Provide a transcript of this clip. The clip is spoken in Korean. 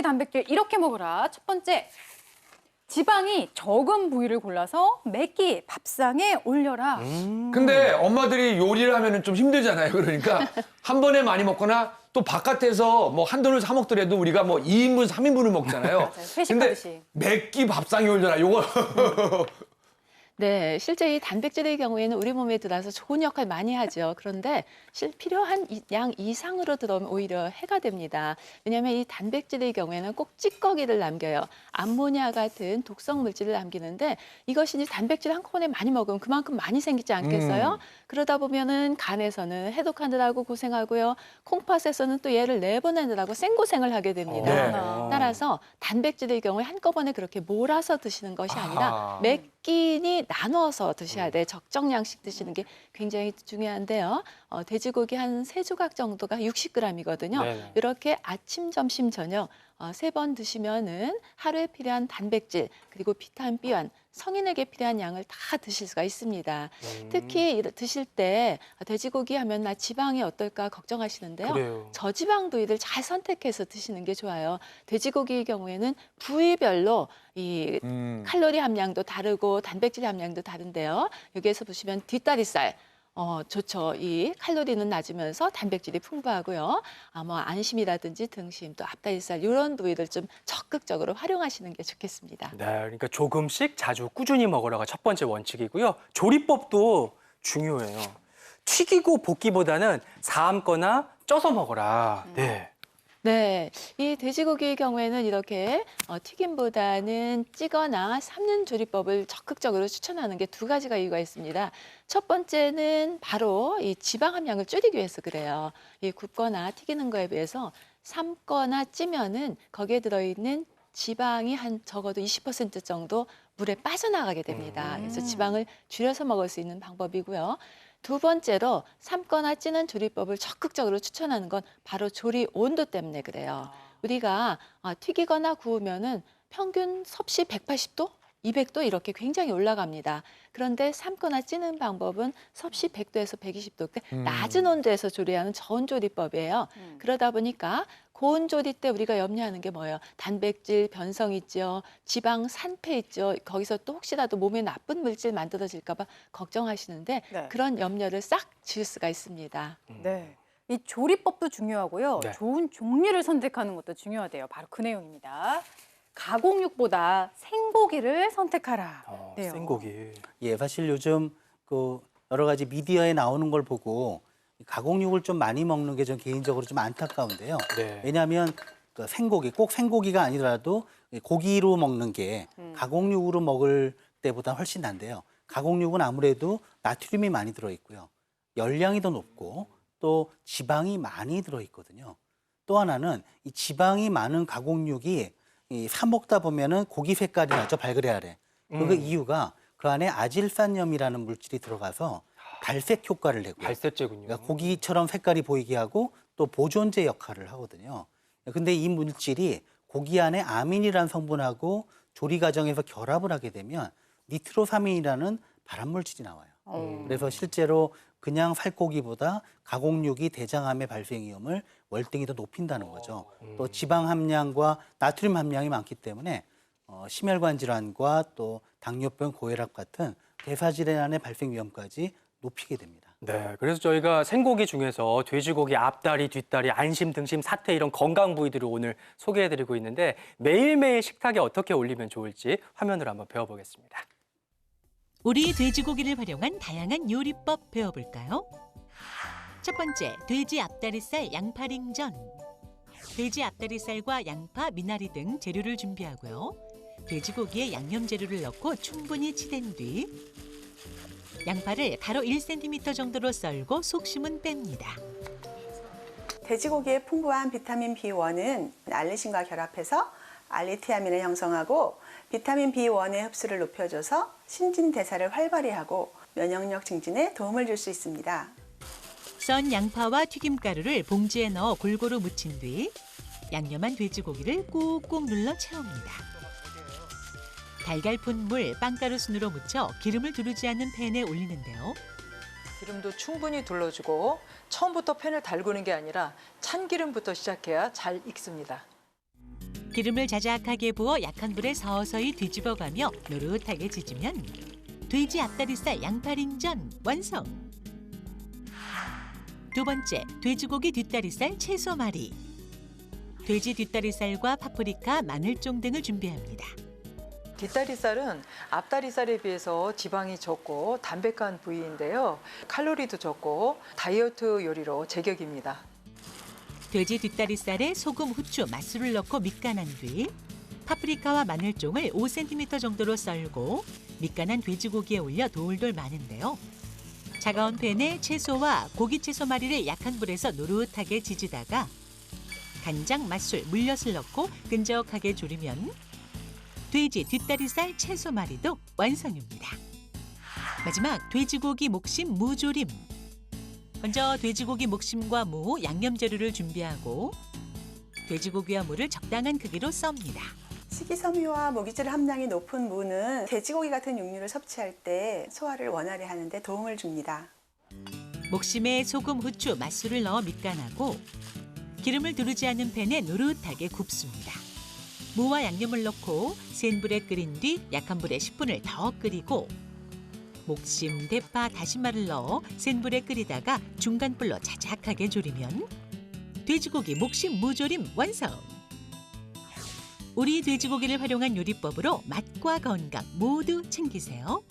단백질 이렇게 먹으라. 첫 번째, 지방이 적은 부위를 골라서 매끼 밥상에 올려라. 근데 엄마들이 요리를 하면은 좀 힘들잖아요. 그러니까 한 번에 많이 먹거나 또 바깥에서 뭐 한돈을 사 먹더라도 우리가 뭐 2인분, 3인분을 먹잖아요. 맞아요. 근데 회식하듯이. 매끼 밥상에 올려라. 요거 네, 실제 이 단백질의 경우에는 우리 몸에 들어와서 좋은 역할 많이 하죠. 그런데 필요한 양 이상으로 들어오면 오히려 해가 됩니다. 왜냐하면 이 단백질의 경우에는 꼭 찌꺼기를 남겨요. 암모니아 같은 독성 물질을 남기는데 이것이 이제 단백질 한꺼번에 많이 먹으면 그만큼 많이 생기지 않겠어요? 그러다 보면은 간에서는 해독하느라고 고생하고요. 콩팥에서는 또 얘를 내보내느라고 생고생을 하게 됩니다. 네. 따라서 단백질의 경우에 한꺼번에 그렇게 몰아서 드시는 것이 아니라 아하. 몇 끼니 나눠서 드셔야 돼. 적정량씩 드시는 게 굉장히 중요한데요. 돼지고기 한 3조각 정도가 60g이거든요. 네네. 이렇게 아침, 점심, 저녁 3번 드시면은 하루에 필요한 단백질 그리고 비타민 B1 성인에게 필요한 양을 다 드실 수가 있습니다. 특히 드실 때 돼지고기 하면 나 지방이 어떨까 걱정하시는데요. 그래요. 저지방 부위를 잘 선택해서 드시는 게 좋아요. 돼지고기의 경우에는 부위별로 이 칼로리 함량도 다르고 단백질 함량도 다른데요. 여기에서 보시면 뒷다리살 좋죠. 이 칼로리는 낮으면서 단백질이 풍부하고요. 뭐 안심이라든지 등심, 또 앞다리살 이런 부위를 좀 적극적으로 활용하시는 게 좋겠습니다. 네, 그러니까 조금씩 자주 꾸준히 먹으라가 첫 번째 원칙이고요. 조리법도 중요해요. 튀기고 볶기보다는 삶거나 쪄서 먹어라. 네. 네, 이 돼지고기의 경우에는 이렇게 튀김보다는 찌거나 삶는 조리법을 적극적으로 추천하는 게 2가지가 이유가 있습니다. 첫 번째는 바로 이 지방 함량을 줄이기 위해서 그래요. 이 굽거나 튀기는 거에 비해서 삶거나 찌면은 거기에 들어있는 지방이 한 적어도 20% 정도 물에 빠져나가게 됩니다. 그래서 지방을 줄여서 먹을 수 있는 방법이고요. 2번째로 삶거나 찌는 조리법을 적극적으로 추천하는 건 바로 조리 온도 때문에 그래요. 우리가 튀기거나 구우면은 평균 섭씨 180도, 200도 이렇게 굉장히 올라갑니다. 그런데 삶거나 찌는 방법은 섭씨 100도에서 120도, 낮은 온도에서 조리하는 저온조리법이에요. 그러다 보니까 고온 조리 때 우리가 염려하는 게 뭐예요? 단백질 변성 있죠, 지방 산패 있죠. 거기서 또 혹시라도 몸에 나쁜 물질 만들어질까 봐 걱정하시는데 네. 그런 염려를 싹 지울 수가 있습니다. 네. 이 조리법도 중요하고요. 네. 좋은 종류를 선택하는 것도 중요하대요. 바로 그 내용입니다. 가공육보다 생고기를 선택하라. 네요. 생고기. 예, 사실 요즘 그 여러 가지 미디어에 나오는 걸 보고 가공육을 좀 많이 먹는 게 전 개인적으로 좀 안타까운데요. 네. 왜냐하면 그 생고기, 꼭 생고기가 아니더라도 고기로 먹는 게 가공육으로 먹을 때보다 훨씬 난데요. 가공육은 아무래도 나트륨이 많이 들어있고요. 열량이 더 높고 또 지방이 많이 들어있거든요. 또 하나는 이 지방이 많은 가공육이 사 먹다 보면은 고기 색깔이 나죠, 발그레하래. 그 이유가 그 안에 아질산염이라는 물질이 들어가서 발색 효과를 내고요. 발색제군요. 그러니까 고기처럼 색깔이 보이게 하고 또 보존제 역할을 하거든요. 근데 이 물질이 고기 안에 아민이라는 성분하고 조리 과정에서 결합을 하게 되면 니트로사민이라는 발암 물질이 나와요. 그래서 실제로 그냥 살코기보다 가공육이 대장암의 발생 위험을 월등히 더 높인다는 거죠. 또 지방 함량과 나트륨 함량이 많기 때문에 심혈관 질환과 또 당뇨병, 고혈압 같은 대사 질환의 발생 위험까지 높이게 됩니다. 네, 그래서 저희가 생고기 중에서 돼지고기 앞다리, 뒷다리, 안심, 등심, 사태 이런 건강 부위들을 오늘 소개해드리고 있는데 매일매일 식탁에 어떻게 올리면 좋을지 화면으로 한번 배워보겠습니다. 우리 돼지고기를 활용한 다양한 요리법 배워볼까요? 첫 번째, 돼지 앞다리살 양파링전. 돼지 앞다리살과 양파, 미나리 등 재료를 준비하고요. 돼지고기에 양념 재료를 넣고 충분히 치댄 뒤 양파를 가로 1cm 정도로 썰고 속심은 뺍니다. 돼지고기의 풍부한 비타민 B1은 알리신과 결합해서 알리티아민을 형성하고 비타민 B1의 흡수를 높여줘서 신진대사를 활발히 하고 면역력 증진에 도움을 줄 수 있습니다. 썬 양파와 튀김가루를 봉지에 넣어 골고루 묻힌 뒤 양념한 돼지고기를 꾹꾹 눌러 채웁니다. 달걀 푼물, 빵가루 순으로 묻혀 기름을 두르지 않는 팬에 올리는데요. 기름도 충분히 둘러주고 처음부터 팬을 달구는 게 아니라 찬기름부터 시작해야 잘 익습니다. 기름을 자작하게 부어 약한 불에 서서히 뒤집어가며 노릇하게 지지면 돼지 앞다리살 양파링전 완성! 두 번째, 돼지고기 뒷다리살 채소말이. 돼지 뒷다리살과 파프리카, 마늘종 등을 준비합니다. 뒷다리살은 앞다리살에 비해서 지방이 적고 담백한 부위인데요. 칼로리도 적고 다이어트 요리로 제격입니다. 돼지 뒷다리살에 소금, 후추, 맛술을 넣고 밑간한 뒤 파프리카와 마늘종을 5cm 정도로 썰고 밑간한 돼지고기에 올려 돌돌 마는데요. 차가운 팬에 채소와 고기 채소말이를 약한 불에서 노릇하게 지지다가 간장, 맛술, 물엿을 넣고 끈적하게 졸이면 돼지 뒷다리살 채소말이도 완성입니다. 마지막 돼지고기 목심 무조림. 먼저 돼지고기 목심과 무, 양념 재료를 준비하고 돼지고기와 무를 적당한 크기로 썹니다. 식이섬유와 무기질 함량이 높은 무는 돼지고기 같은 육류를 섭취할 때 소화를 원활히 하는데 도움을 줍니다. 목심에 소금, 후추, 맛술을 넣어 밑간하고 기름을 두르지 않은 팬에 노릇하게 굽습니다. 무와 양념을 넣고 센 불에 끓인 뒤 약한 불에 10분을 더 끓이고 목심, 대파, 다시마를 넣어 센 불에 끓이다가 중간 불로 자작하게 졸이면 돼지고기 목심 무조림 완성! 우리 돼지고기를 활용한 요리법으로 맛과 건강 모두 챙기세요.